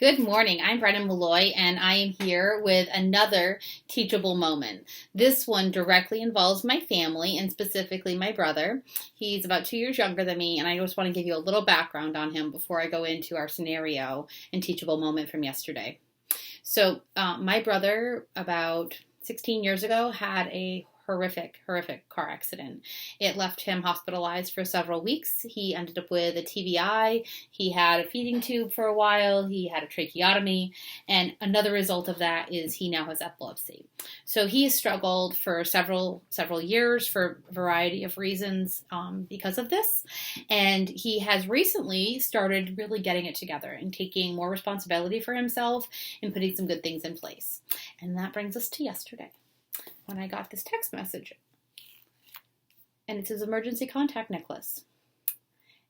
Good morning. I'm Brennan Malloy, and I am here with another teachable moment. This one directly involves my family, and specifically my brother. He's about 2 years younger than me, and I just want to give you a little background on him before I go into our scenario and teachable moment from yesterday. So, my brother, about 16 years ago, had a horrific car accident. It left him hospitalized for several weeks. He ended up with a TBI. He had a feeding tube for a while. He had a tracheotomy. And another result of that is he now has epilepsy. So he has struggled for several years for a variety of reasons because of this. And he has recently started really getting it together and taking more responsibility for himself and putting some good things in place. And that brings us to yesterday, when I got this text message. And it's his emergency contact necklace.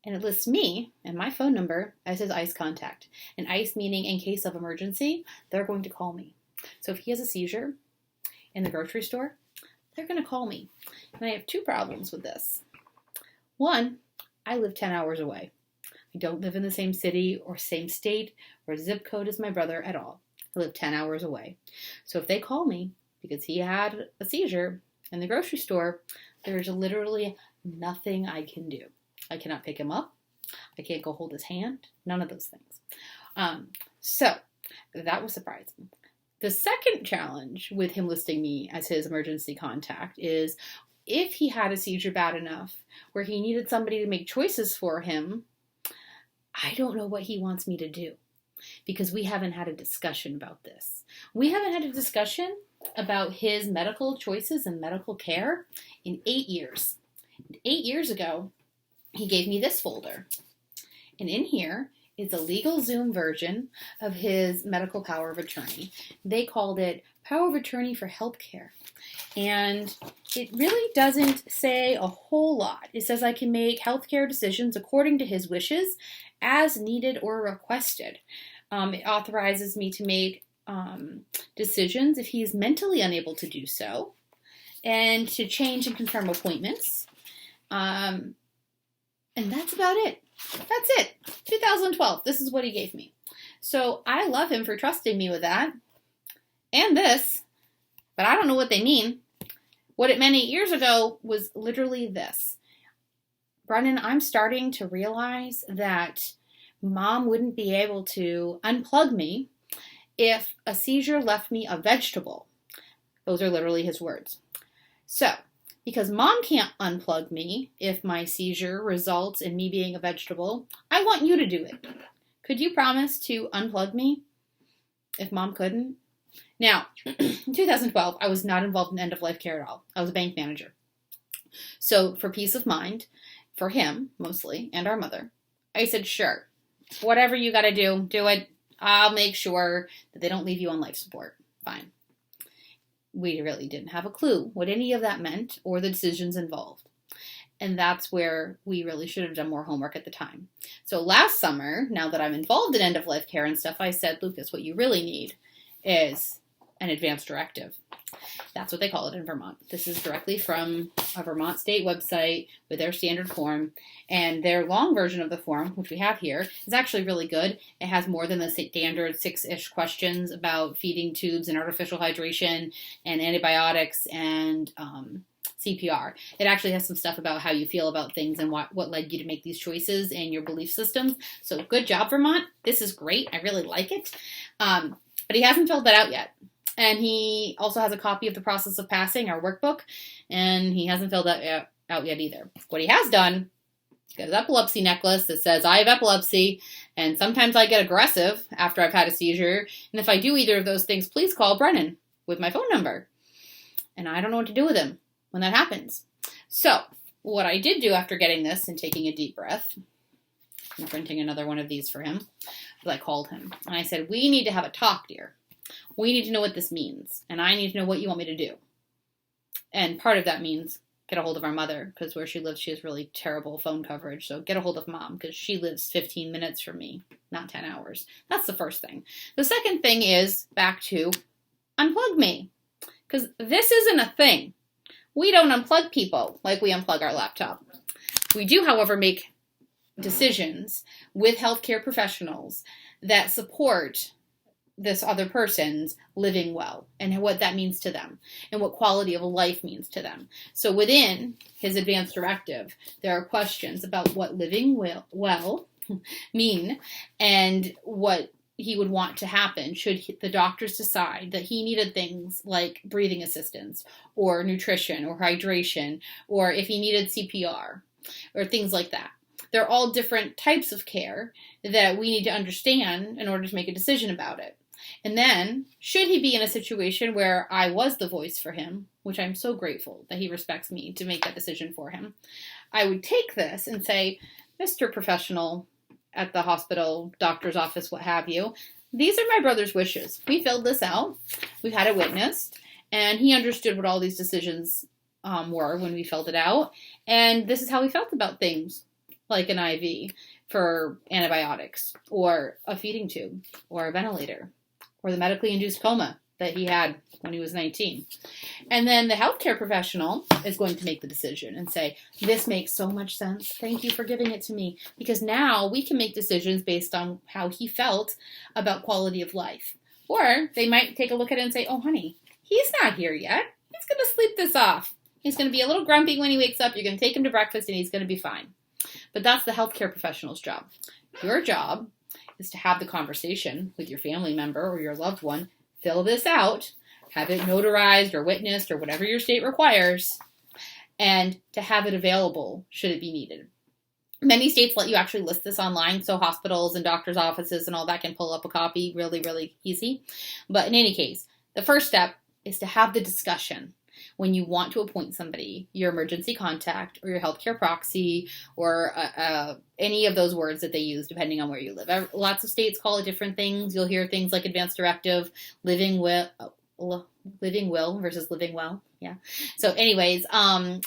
And it lists me and my phone number as his ICE contact. And ICE meaning in case of emergency, they're going to call me. So if he has a seizure in the grocery store, they're going to call me. And I have two problems with this. One, I live 10 hours away. I don't live in the same city or same state or zip code as my brother at all. I live 10 hours away. So if they call me, because he had a seizure in the grocery store, there's literally nothing I can do. I cannot pick him up. I can't go hold his hand. None of those things. So that was surprising. The second challenge with him listing me as his emergency contact is if he had a seizure bad enough where he needed somebody to make choices for him, I don't know what he wants me to do, because we haven't had a discussion about this. We haven't had a discussion about his medical choices and medical care in 8 years. 8 years ago, he gave me this folder. And in here is a legal Zoom version of his medical power of attorney. They called it Power of Attorney for Healthcare. And it really doesn't say a whole lot. It says I can make healthcare decisions according to his wishes as needed or requested. It authorizes me to make decisions if he's mentally unable to do so, and to change and confirm appointments. And that's about it. That's it. 2012. This is what he gave me. So I love him for trusting me with that and this, but I don't know what they mean. What it meant 8 years ago was literally this. Brennan, I'm starting to realize that Mom wouldn't be able to unplug me if a seizure left me a vegetable. Those are literally his words. So, because Mom can't unplug me if my seizure results in me being a vegetable, I want you to do it. Could you promise to unplug me if Mom couldn't? Now, in 2012, I was not involved in end-of-life care at all. I was a bank manager. So, for peace of mind, for him, mostly, and our mother, I said, sure, whatever you got to do it. I'll make sure that they don't leave you on life support. Fine. We really didn't have a clue what any of that meant or the decisions involved. And that's where we really should have done more homework at the time. So last summer, now that I'm involved in end-of-life care and stuff, I said, Lucas, what you really need is an advance directive. That's what they call it in Vermont. This is directly from a Vermont state website with their standard form. And their long version of the form, which we have here, is actually really good. It has more than the standard 6-ish questions about feeding tubes and artificial hydration and antibiotics and CPR. It actually has some stuff about how you feel about things and what led you to make these choices and your belief systems. So good job, Vermont. This is great. I really like it. But he hasn't filled that out yet. And he also has a copy of the process of passing, our workbook, and he hasn't filled that out yet either. What he has done, he's got his epilepsy necklace that says, I have epilepsy, and sometimes I get aggressive after I've had a seizure, and if I do either of those things, please call Brennan with my phone number. And I don't know what to do with him when that happens. So, what I did do after getting this and taking a deep breath, and printing another one of these for him, was I called him, and I said, we need to have a talk, dear. We need to know what this means, and I need to know what you want me to do. And part of that means get a hold of our mother, because where she lives, she has really terrible phone coverage. So get a hold of Mom, because she lives 15 minutes from me, not 10 hours. That's the first thing. The second thing is back to unplug me, because this isn't a thing. We don't unplug people like we unplug our laptop. We do, however, make decisions with healthcare professionals that support this other person's living well and what that means to them and what quality of life means to them. So within his advanced directive, there are questions about what living well mean and what he would want to happen should the doctors decide that he needed things like breathing assistance or nutrition or hydration, or if he needed CPR or things like that. They're all different types of care that we need to understand in order to make a decision about it. And then, should he be in a situation where I was the voice for him, which I'm so grateful that he respects me to make that decision for him, I would take this and say, Mr. Professional at the hospital, doctor's office, what have you, these are my brother's wishes. We filled this out. We've had it witnessed. And he understood what all these decisions were when we filled it out. And this is how we felt about things like an IV for antibiotics, or a feeding tube, or a ventilator, or the medically induced coma that he had when he was 19. And then the healthcare professional is going to make the decision and say, this makes so much sense. Thank you for giving it to me. Because now we can make decisions based on how he felt about quality of life. Or they might take a look at it and say, oh, honey, he's not here yet. He's going to sleep this off. He's going to be a little grumpy when he wakes up. You're going to take him to breakfast and he's going to be fine. But that's the healthcare professional's job. Your job is to have the conversation with your family member or your loved one, fill this out, have it notarized or witnessed or whatever your state requires, and to have it available should it be needed. Many states let you actually list this online, so hospitals and doctors' offices and all that can pull up a copy really, really easy. But in any case, the first step is to have the discussion. When you want to appoint somebody, your emergency contact or your healthcare proxy or any of those words that they use depending on where you live. Lots of states call it different things. You'll hear things like advanced directive, living will versus living well. Yeah. So anyways,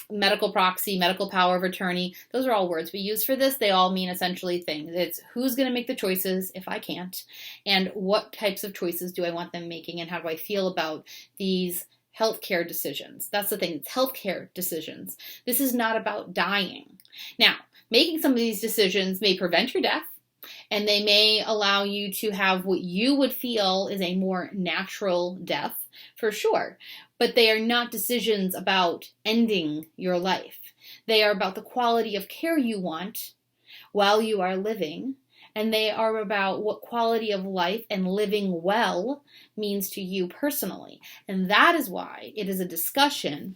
medical proxy, medical power of attorney, those are all words we use for this. They all mean essentially things. It's who's going to make the choices if I can't, and what types of choices do I want them making, and how do I feel about these healthcare decisions. That's the thing. It's healthcare decisions. This is not about dying. Now, making some of these decisions may prevent your death, and they may allow you to have what you would feel is a more natural death, for sure. But they are not decisions about ending your life. They are about the quality of care you want while you are living, and they are about what quality of life and living well means to you personally. And that is why it is a discussion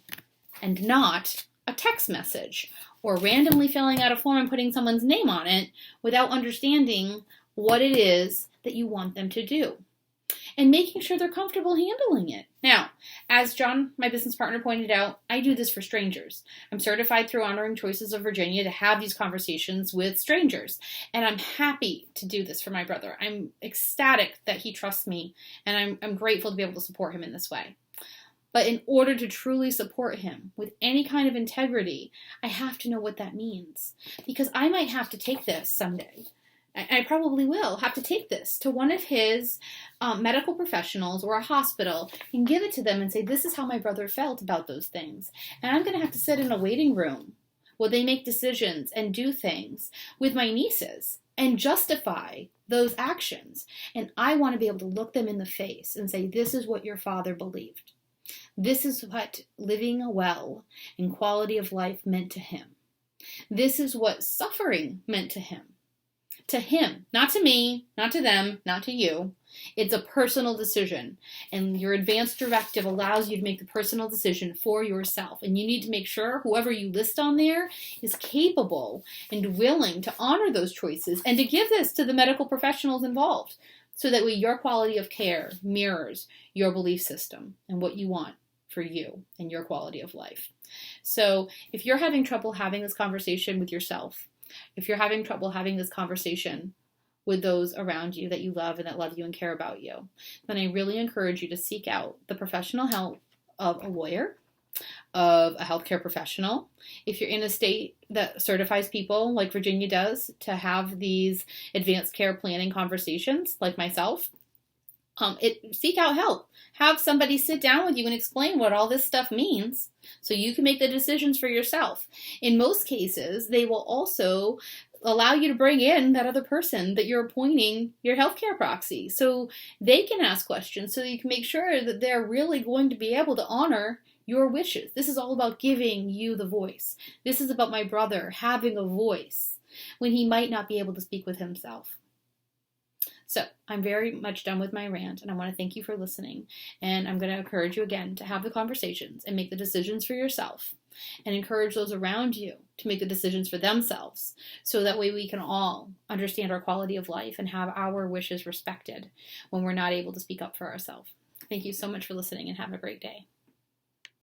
and not a text message or randomly filling out a form and putting someone's name on it without understanding what it is that you want them to do and making sure they're comfortable handling it. Now, as John, my business partner, pointed out, I do this for strangers. I'm certified through Honoring Choices of Virginia to have these conversations with strangers, and I'm happy to do this for my brother. I'm ecstatic that he trusts me, and I'm grateful to be able to support him in this way. But in order to truly support him with any kind of integrity, I have to know what that means, because I might have to take this someday. I probably will have to take this to one of his medical professionals or a hospital and give it to them and say, this is how my brother felt about those things. And I'm going to have to sit in a waiting room while they make decisions and do things with my nieces and justify those actions. And I want to be able to look them in the face and say, this is what your father believed. This is what living well and quality of life meant to him. This is what suffering meant to him. To him, not to me, not to them, not to you. It's a personal decision. And your advanced directive allows you to make the personal decision for yourself. And you need to make sure whoever you list on there is capable and willing to honor those choices and to give this to the medical professionals involved. So that way your quality of care mirrors your belief system and what you want for you and your quality of life. So if you're having trouble having this conversation with yourself, if you're having trouble having this conversation with those around you that you love and that love you and care about you, then I really encourage you to seek out the professional help of a lawyer, of a healthcare professional. If you're in a state that certifies people, like Virginia does, to have these advanced care planning conversations, like myself, seek out help. Have somebody sit down with you and explain what all this stuff means so you can make the decisions for yourself. In most cases, they will also allow you to bring in that other person that you're appointing your healthcare proxy so they can ask questions, so you can make sure that they're really going to be able to honor your wishes. This is all about giving you the voice. This is about my brother having a voice when he might not be able to speak with himself. So I'm very much done with my rant, and I want to thank you for listening. And I'm going to encourage you again to have the conversations and make the decisions for yourself, and encourage those around you to make the decisions for themselves, so that way we can all understand our quality of life and have our wishes respected when we're not able to speak up for ourselves. Thank you so much for listening, and have a great day.